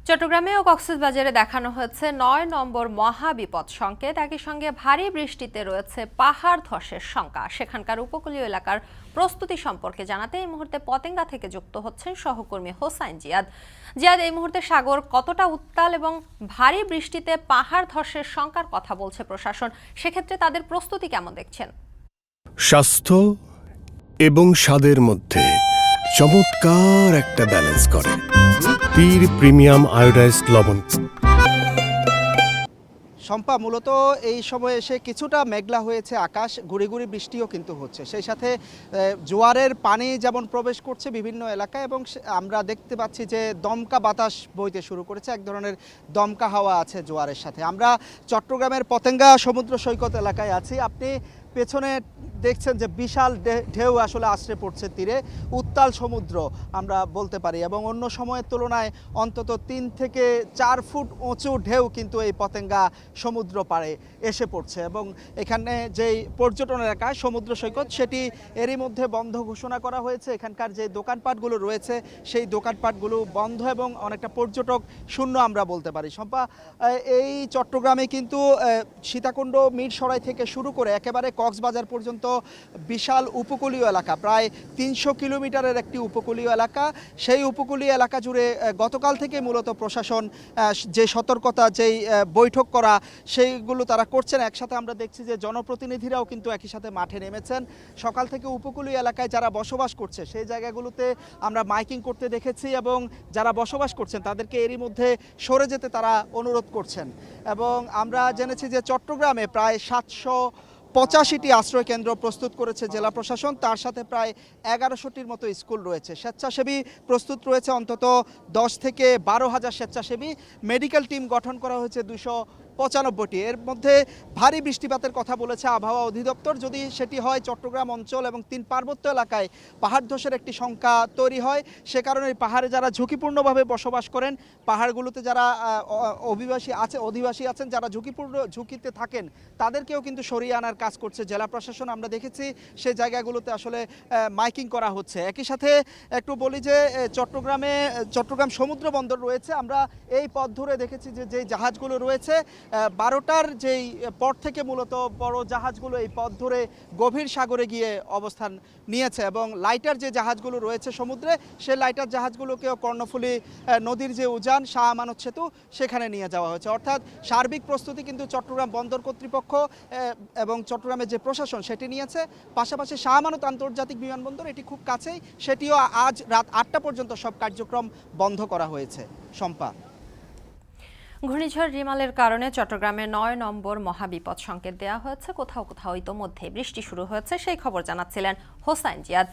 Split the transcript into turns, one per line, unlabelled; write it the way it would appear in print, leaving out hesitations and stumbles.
চট্টগ্রামে ও কক্সবাজারে দেখানো হয়েছে ৯ নম্বর মহাবিপদ সংকেত। একই সঙ্গে ভারী বৃষ্টিতে রয়েছে পাহাড় ধসের শঙ্কা। সেখানকার উপকূলীয় এলাকার প্রস্তুতি সম্পর্কে জানাতে এই মুহূর্তে পতেঙ্গা থেকে যুক্ত হচ্ছেন সহকর্মী হোসাইন জিয়াদ। এই মুহূর্তে সাগর কতটা উত্তাল এবং ভারী বৃষ্টিতে পাহাড় ধসের শঙ্কার কথা বলছে প্রশাসন, সেক্ষেত্রে তাদের প্রস্তুতি কেমন দেখছেন?
স্বাস্থ্য এবং স্বাদের মধ্যে চমৎকার একটা ব্যালেন্স করে পীর প্রিমিয়াম আয়োডাইজড লবণ।
শম্পা, মূলত এই সময়ে এসে কিছুটা মেঘলা হয়েছে আকাশ, গুড়ি গুড়ি বৃষ্টিও কিন্তু হচ্ছে। সেই সাথে জোয়ারের পানি যেমন প্রবেশ করছে বিভিন্ন এলাকায়, এবং আমরা দেখতে পাচ্ছি যে দমকা বাতাস বইতে শুরু করেছে, এক ধরনের দমকা হাওয়া আছে জোয়ারের সাথে। আমরা চট্টগ্রামের পতেঙ্গা সমুদ্র সৈকত এলাকায় আছি। আপনি পেছনে দেখছেন যে বিশাল ঢেউ আসলে আছড়ে পড়ছে তীরে, উত্তাল সমুদ্র আমরা বলতে পারি, এবং অন্য সময়ের তুলনায় অন্তত 3 থেকে 4 ফুট উঁচু ঢেউ কিন্তু এই পতেঙ্গা সমুদ্র পাড়ে এসে পড়ছে। এবং এখানে যেই পর্যটন এলাকা সমুদ্র সৈকত, সেটি এরই মধ্যে বন্ধ ঘোষণা করা হয়েছে। এখানকার যে দোকানপাটগুলো রয়েছে সেই দোকানপাটগুলো বন্ধ এবং অনেকটা পর্যটক শূন্য আমরা বলতে পারি। শম্পা, এই চট্টগ্রামে কিন্তু সীতাকুণ্ড মিরসরাই থেকে শুরু করে একেবারে কক্সবাজার পর্যন্ত বিশাল উপকূলীয় এলাকা, প্রায় 300 কিলোমিটারের একটি উপকূলীয় এলাকা। সেই উপকূলীয় এলাকা জুড়ে গতকাল থেকে মূলত প্রশাসন যে সতর্কতা, যেই বৈঠক করা, সেইগুলো তারা করছেন। একসাথে আমরা দেখছি যে জনপ্রতিনিধিরাও কিন্তু একই সাথে মাঠে নেমেছেন। সকাল থেকে উপকূলীয় এলাকায় যারা বসবাস করছে সেই জায়গাগুলোতে আমরা মাইকিং করতে দেখেছি, এবং যারা বসবাস করছেন তাদেরকে এরই মধ্যে সরে যেতে তারা অনুরোধ করছেন। এবং আমরা জেনেছি যে চট্টগ্রামে প্রায় 785টি আশ্রয় কেন্দ্র প্রস্তুত করেছে জেলা প্রশাসন। তার সাথে প্রায় 1100টির মতো স্কুল রয়েছে। স্বেচ্ছাসেবী প্রস্তুত রয়েছে অন্তত 10 থেকে 12,000 স্বেচ্ছাসেবী। মেডিকেল টিম গঠন করা হয়েছে 295টি। এর মধ্যে ভারী বৃষ্টিপাতের কথা বলেছে আবহাওয়া অধিদপ্তর। যদি সেটি হয় চট্টগ্রাম অঞ্চল এবং 3 পার্বত্য এলাকায় পাহাড় ধসের একটি শঙ্কা তৈরি হয়, সে কারণে পাহাড়ে যারা ঝুঁকিপূর্ণভাবে বসবাস করেন, পাহাড়গুলোতে যারা অধিবাসী আছেন, যারা ঝুঁকিতে থাকেন, তাদেরকেও কিন্তু সরিয়ে আনার কাজ করছে জেলা প্রশাসন। আমরা দেখেছি সেই জায়গাগুলোতে আসলে মাইকিং করা হচ্ছে। একই সাথে একটু বলি যে চট্টগ্রাম সমুদ্র বন্দর রয়েছে। আমরা এই পথ ধরে দেখেছি যে যেই জাহাজগুলো রয়েছে 12টার যেই পর থেকে মূলত বড় জাহাজগুলো এই পথ ধরে গভীর সাগরে গিয়ে অবস্থান নিয়েছে, এবং লাইটার যে জাহাজগুলো রয়েছে সমুদ্রে, সেই লাইটার জাহাজগুলোকেও কর্ণফুলী নদীর যে উজান শাহ আমানত সেতু, সেখানে নিয়ে যাওয়া হয়েছে। অর্থাৎ সার্বিক প্রস্তুতি কিন্তু চট্টগ্রাম বন্দর কর্তৃপক্ষ এবং চট্টগ্রামের যে প্রশাসন সেটি নিয়েছে। পাশাপাশি শাহ আমানত আন্তর্জাতিক বিমানবন্দর, এটি খুব কাছেই, সেটিও আজ রাত 8টা পর্যন্ত সব কার্যক্রম বন্ধ করা হয়েছে। শম্পা,
ঘূর্ণিঝড় রিমালের কারণে চট্টগ্রামে 9 নম্বর মহাবিপদ সংকেত দেওয়া হয়েছে। কোথাও কোথাও ইতোমধ্যে বৃষ্টি শুরু হয়েছে, সেই খবর জানাচ্ছিলেন হোসাইন জিয়াদ।